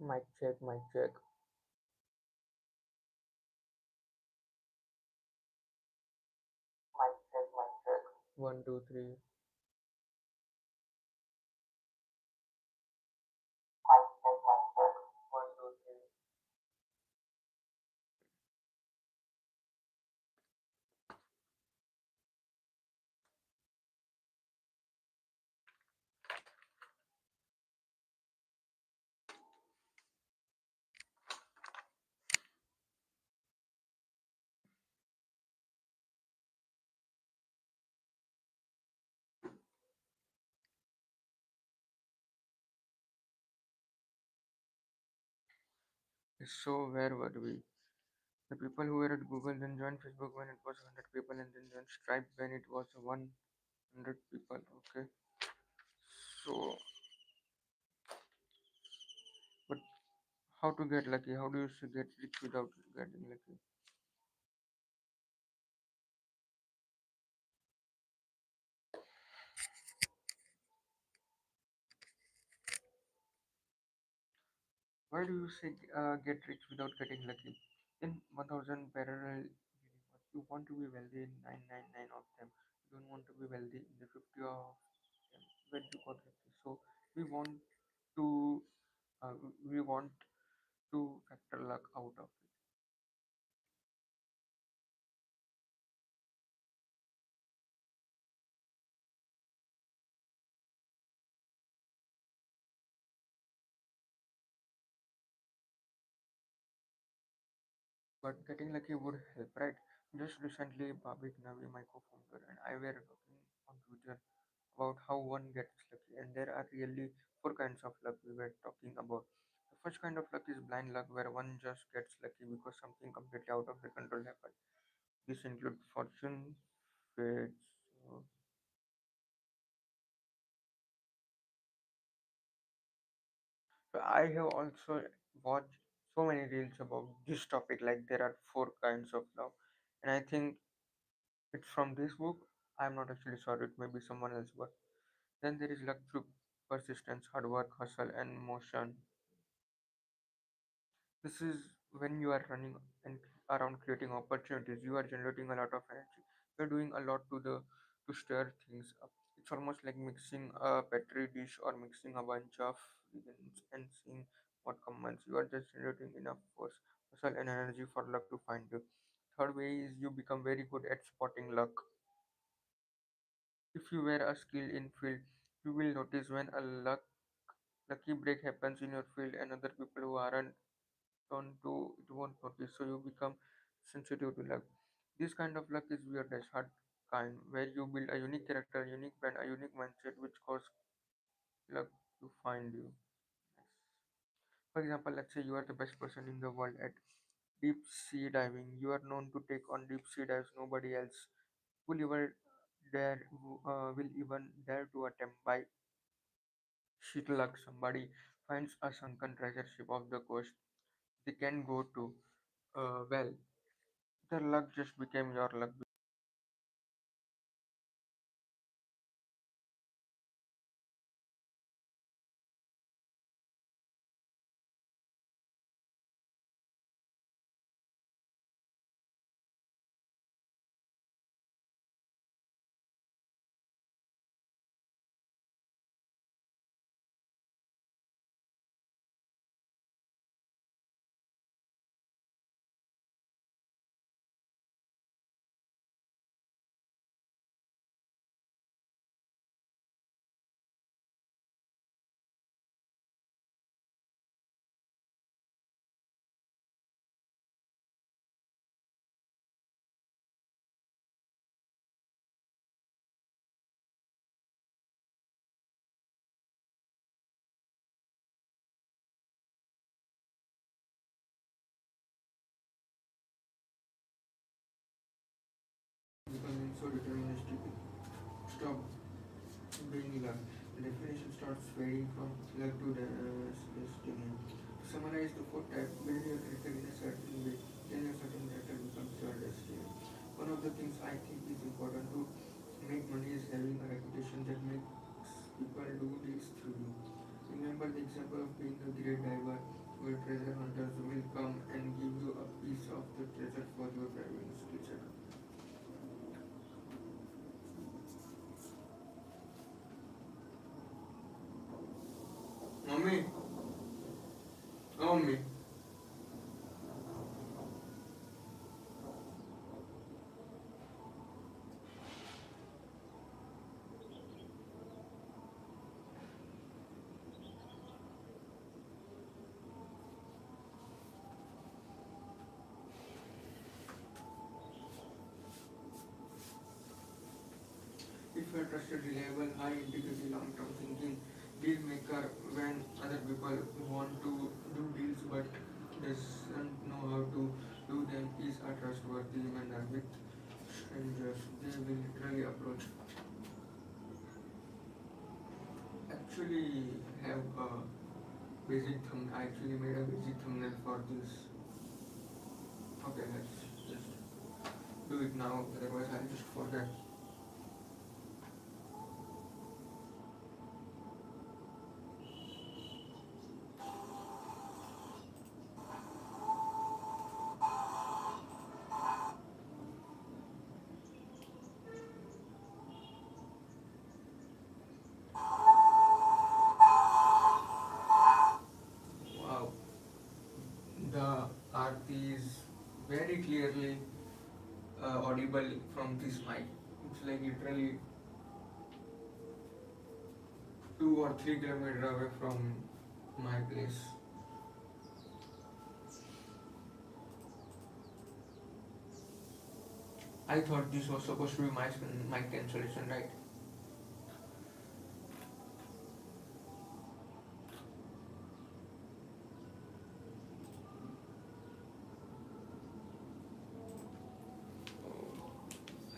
Mic check, mic check. Mic check, mic check. One, two, three. Mic check, mic check. One, two, three. So where were we? The people who were at Google then joined Facebook when it was 100 people and then joined Stripe when it was 100 people. Okay. So, but how to get lucky? How do you get rich without getting lucky? Why do you say get rich without getting lucky? In 1000 parallel universe, you want to be wealthy in 999 of them. You don't want to be wealthy in the 50 of them when you got lucky. So we want to we want to factor luck out of it. But getting lucky would help, right? Just recently, Bhavik Navi, my co-founder, and I were talking on Twitter about how one gets lucky, and there are really four kinds of luck we were talking about. The first kind of luck is blind luck, where one just gets lucky because something completely out of their control happened. This includes fortune, fates. uh, So I have also watched so many reels about this topic. Like there are four kinds of love, and I think it's from this book. I'm not actually sure. It may be someone else, but then there is luck through persistence, hard work, hustle, and motion. This is when you are running and around creating opportunities. You are generating a lot of energy. You're doing a lot to stir things up. It's almost like mixing a petri dish or mixing a bunch of ingredients and seeing what combines. You are just generating enough force, muscle, and energy for luck to find you. Third way is you become very good at spotting luck. If you were a skill in field, you will notice when a lucky break happens in your field and other people who aren't on to it won't notice, so you become sensitive to luck. This kind of luck is weird as hard kind, where you build a unique character, a unique brand, a unique mindset, which cause luck to find you. Yes. For example, let's say you are the best person in the world at deep sea diving. You are known to take on deep sea dives nobody else will ever will even dare to attempt. By sheer luck, somebody finds a sunken treasure ship off the coast they can go to. Well, their luck just became your luck. Becoming so deterministic, stop being luck. The definition starts varying from luck to destiny. To summarize the four types, build your character in a certain way, then a certain character becomes your destiny. One of the things I think is important to make money is having a reputation that makes people do deals through you. Remember the example of being a great diver. where treasure hunters will come and give you a piece of the treasure for your driving skill set. Mommy, oh mommy. If you are trusted, reliable, high integrity, long-term thinking deal maker when other people want to do deals but doesn't know how to do them is a trustworthy manner with strangers. They will literally approach. Actually have a basic thumb. I actually made a basic thumbnail for this. Okay, let's just do it now. Otherwise, I'll just forget. Wow, the Aarti is very clearly audible from this mic. It's like literally 2 or 3 kilometers away from my place. I thought this was supposed to be my mic cancellation, right?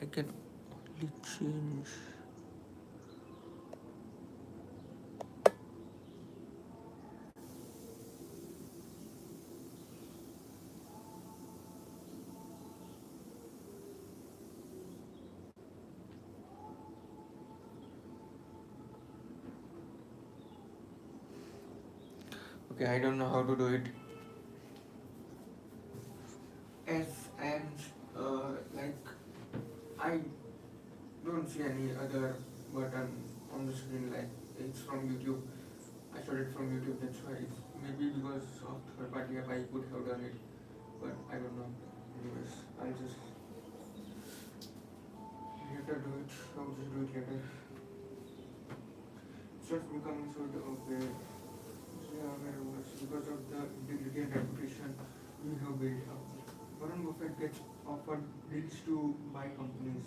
I can only change. Okay, I don't know how to do it. As and like I don't see any other button on the screen like it's from YouTube. I started from YouTube, that's why it's maybe because of third party app I could have done it, but I don't know. Anyways, I'll just later do it. I'll just do it later. It starts becoming sort of okay. Yeah, very much because of the integrity and reputation we have built up. Warren Buffett gets offered deals to buy companies,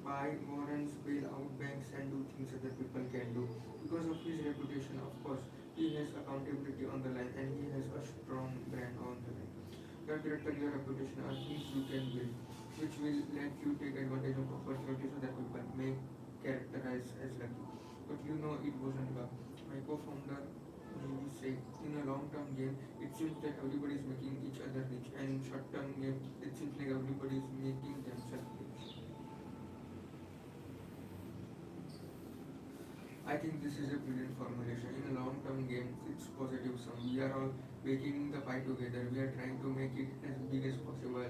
buy warrants, bail out banks, and do things other people can do. Because of his reputation, of course, he has accountability on the line and he has a strong brand on the line. Your character, your reputation are things you can build, which will let you take advantage of opportunities other people may characterize as lucky. But you know it wasn't luck. My co-founder we say in a long-term game, it seems that everybody is making each other rich, and in short-term game, it seems like everybody is making themselves rich. I think this is a brilliant formulation. In a long-term game, it's positive sum. We are all baking the pie together. We are trying to make it as big as possible.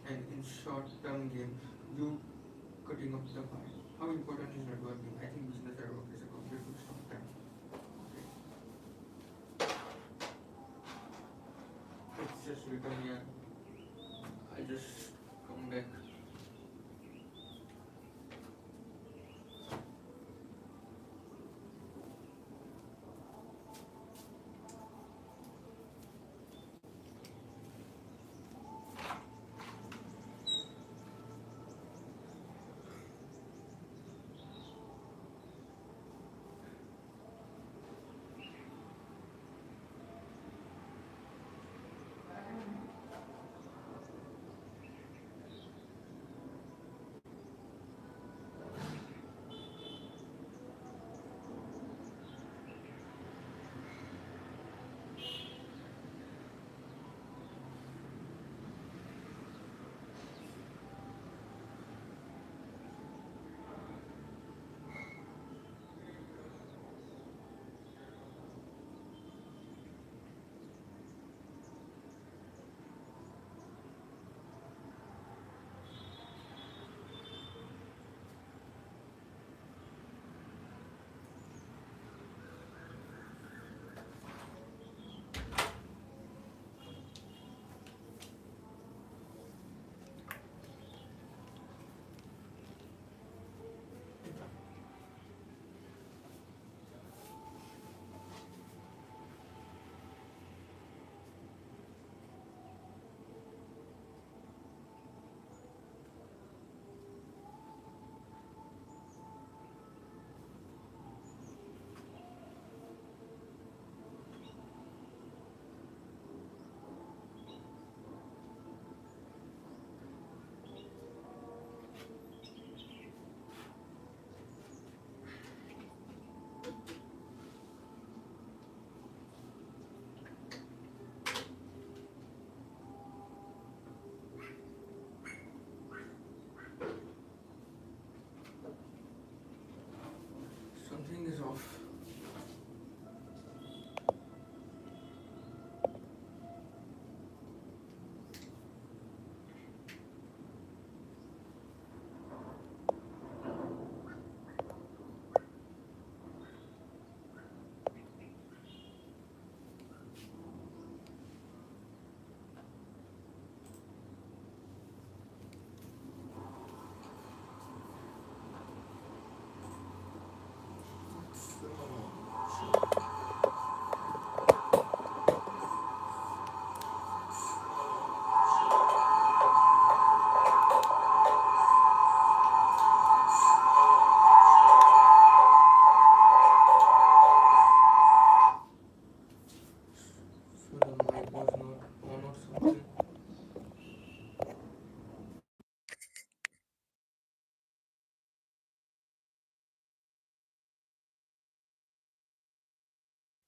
And in short-term game, you cutting up the pie. How important is networking? I think business network is a complete short-term. Okay. It's just written here. I just come back.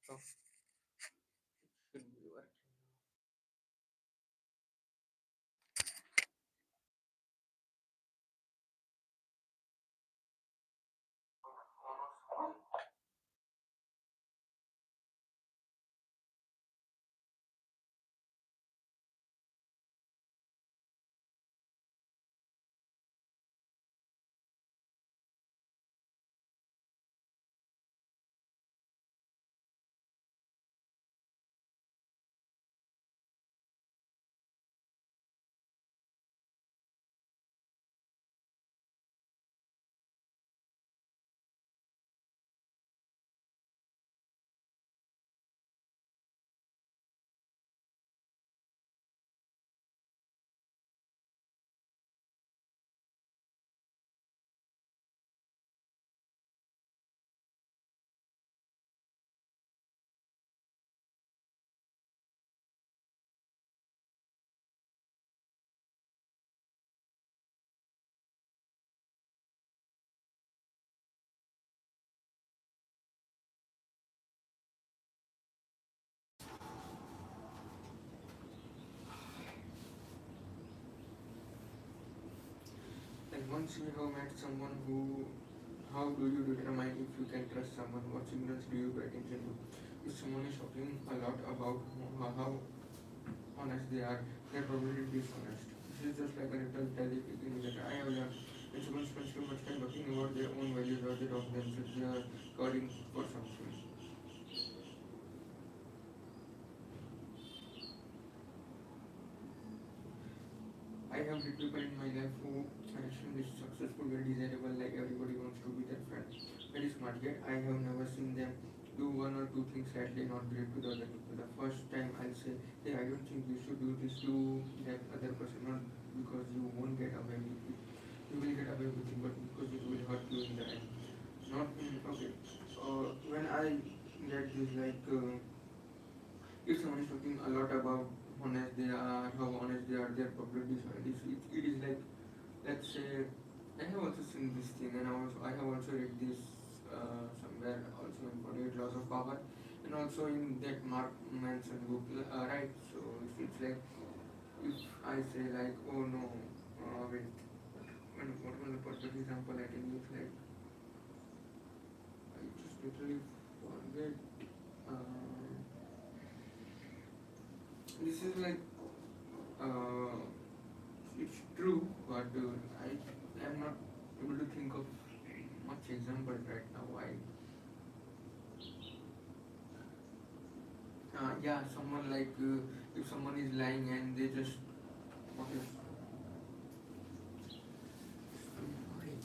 So it should be working. And once you have met someone who, how do you determine if you can trust someone? What signals do you pay attention to? If someone is talking a lot about how honest they are, they're probably dishonest. This is just like a little indicator. I have learned when someone spends too much time talking about their own values or they talk themselves, they are covering for something. I have met people in my life who are extremely successful, very desirable, like everybody wants to be their friend. Very smart, yet I have never seen them do one or two things slightly not great to the other people. The first time I'll say, hey, I don't think you should do this to that other person, not because you won't get away with it. You will get away with it, but because it will hurt you in the end. Not, okay. When I get this, like, if someone is talking a lot about honest they are, how honest they are, their probably dishonest. It is like, let's say, I have also seen this thing, and I have also read this somewhere also in 48 Laws of Power, and also in that Mark Manson book, right? So it's like if I say like, oh no, wait, what was the perfect example I can use? Like I just literally forget. Uh, this is like uh, it's true, but I am not able to think of much example right now. Why? Yeah, someone like if someone is lying and they just what is like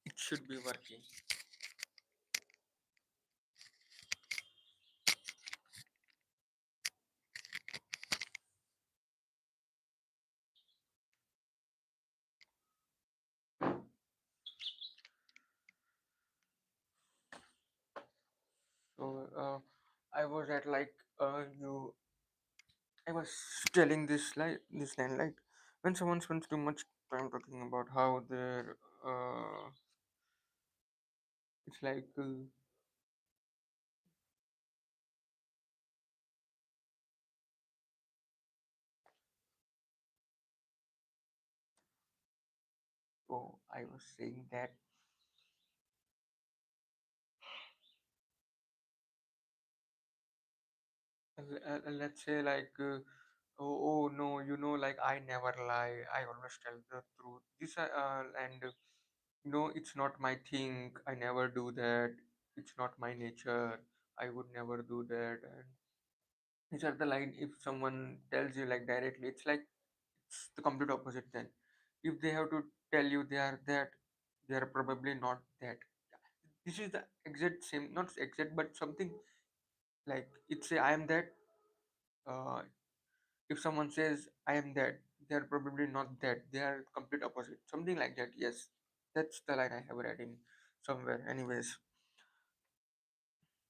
it should be working. So I was at like you. I was telling this line like when someone spends too much time talking about how their it's like oh I was saying that let's say like Oh no, like I never lie. I always tell the truth. And it's not my thing. I never do that. It's not my nature. I would never do that. And these are the line. If someone tells you like directly, it's like it's the complete opposite. Then, if they have to tell you they are that, they are probably not that. This is the exact same, not exact, but something like it's say I am that. Uh, if someone says I am that, they are probably not that. They are complete opposite. Something like that. Yes, that's the line I have read in somewhere. Anyways,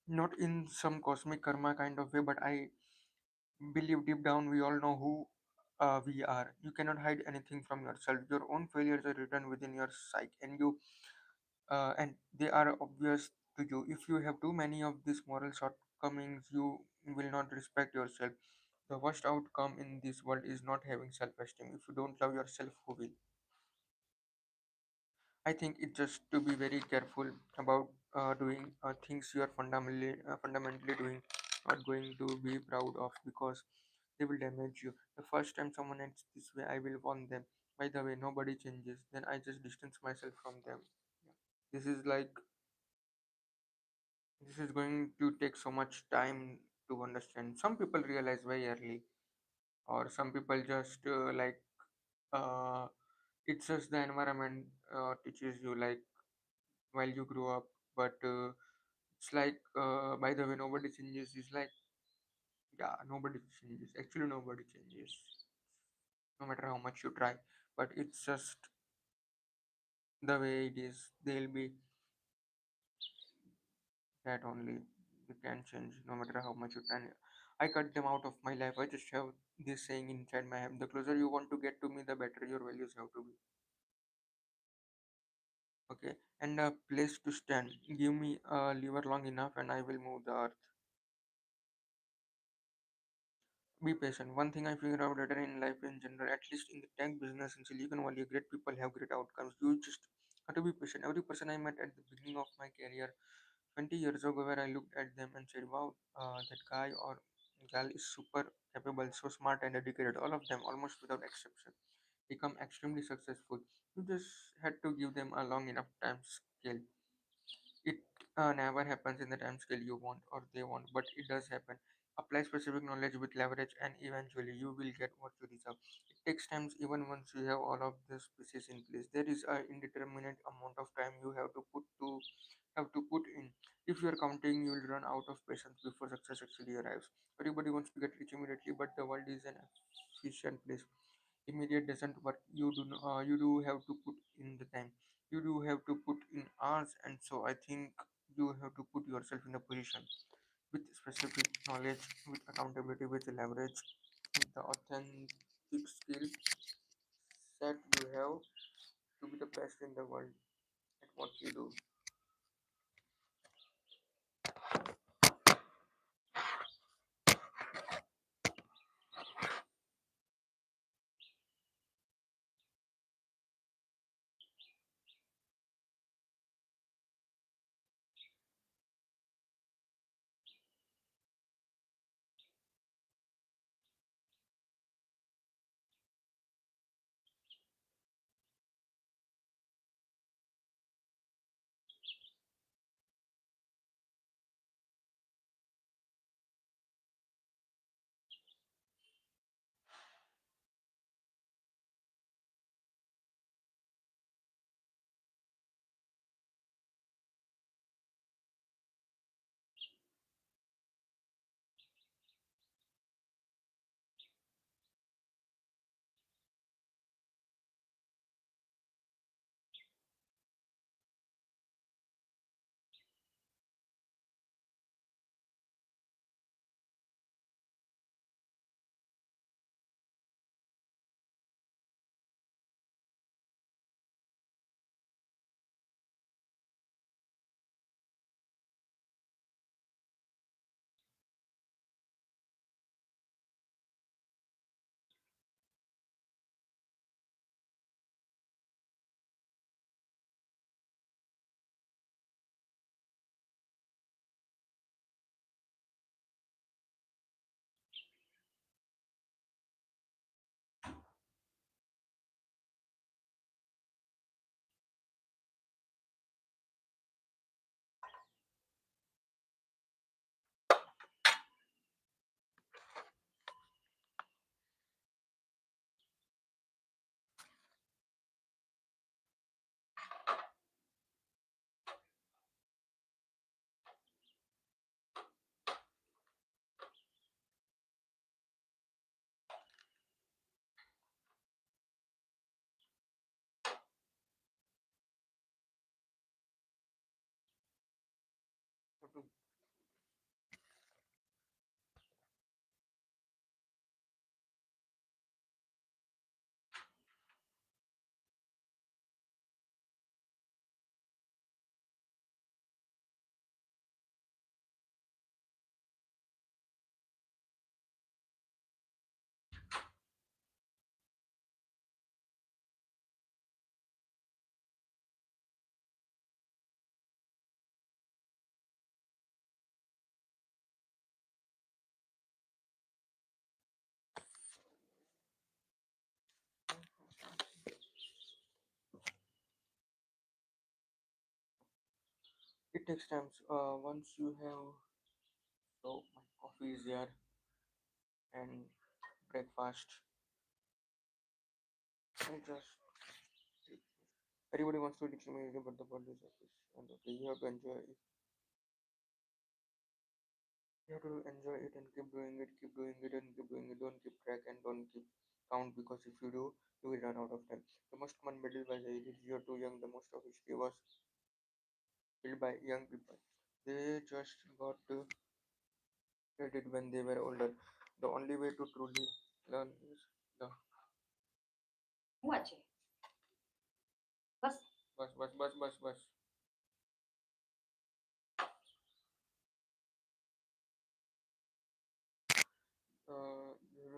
not in some cosmic karma kind of way, but I believe deep down we all know who we are. You cannot hide anything from yourself. Your own failures are written within your psyche, and they are obvious to you. If you have too many of these moral shortcomings, you will not respect yourself. The worst outcome in this world is not having self-esteem. If you don't love yourself, who will? I think it's just to be very careful about doing things you are fundamentally doing, not going to be proud of, because they will damage you. The first time someone acts this way, I will warn them. By the way, nobody changes. Then I just distance myself from them. This is like this is going to take so much time to understand. Some people realize very early, or some people just uh, it's just the environment teaches you like while you grow up. But it's like by the way, nobody changes. It's like yeah, nobody changes. Actually, nobody changes, no matter how much you try. But it's just the way it is. They'll be that only. They can change no matter how much you try. I cut them out of my life. I just have this saying inside my head: the closer you want to get to me, the better your values have to be. Okay, and a place to stand. Give me a lever long enough, and I will move the earth. Be patient. One thing I figured out later in life in general, at least in the tech business in Silicon Valley, great people have great outcomes. You just have to be patient. Every person I met at the beginning of my career 20 years ago, where I looked at them and said, wow, that guy or gal is super capable, so smart and dedicated. All of them, almost without exception, become extremely successful. You just had to give them a long enough time scale. It never happens in the time scale you want or they want, but it does happen. Apply specific knowledge with leverage, and eventually you will get what you deserve. It takes time, even once you have all of these pieces in place. There is an indeterminate amount of time you have to put in. If you are counting, you will run out of patience before success actually arrives. Everybody wants to get rich immediately, but the world is an efficient place. Immediate doesn't work. You do have to put in the time. You do have to put in hours, and so I think you have to put yourself in a position with specific knowledge, with accountability, with leverage, with the authentic skill set you have to be the best in the world at what you do. It takes time. Once you have, so my coffee is here and breakfast. I just everybody wants to teach me about the body surface, and okay, you have to enjoy it. You have to enjoy it and keep doing it, keep doing it, and keep doing it. Don't keep track and don't keep count because if you do, you will run out of time. The most common battle by the age is you're too young. The most of history was built by young people. They just got credit when they were older. The only way to truly learn is the હું છે બસ bus.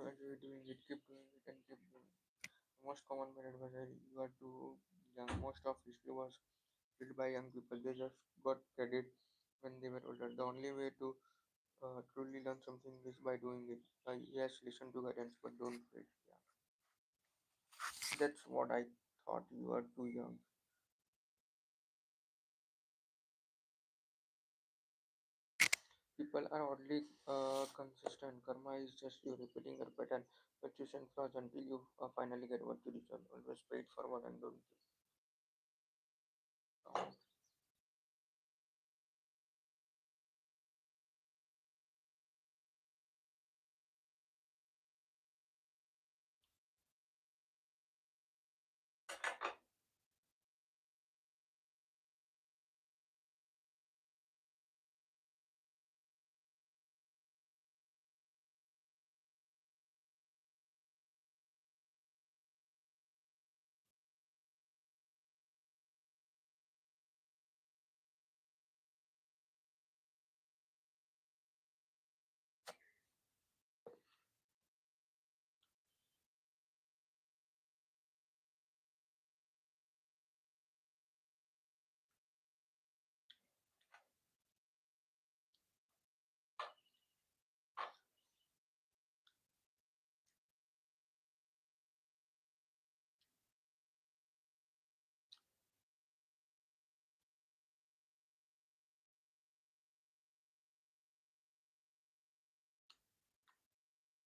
Enjoy doing it, keep doing it, and keep doing it. The most common method was you are too young. Most of history was built by young people. They just got credit when they were older. The only way to truly learn something is by doing it. Yes, listen to guidance, but don't wait. Yeah, that's what I thought. You are too young. People are oddly consistent. Karma is just you repeating your pattern, persistent flaws until you finally get what you deserve. Always pay it forward and don't.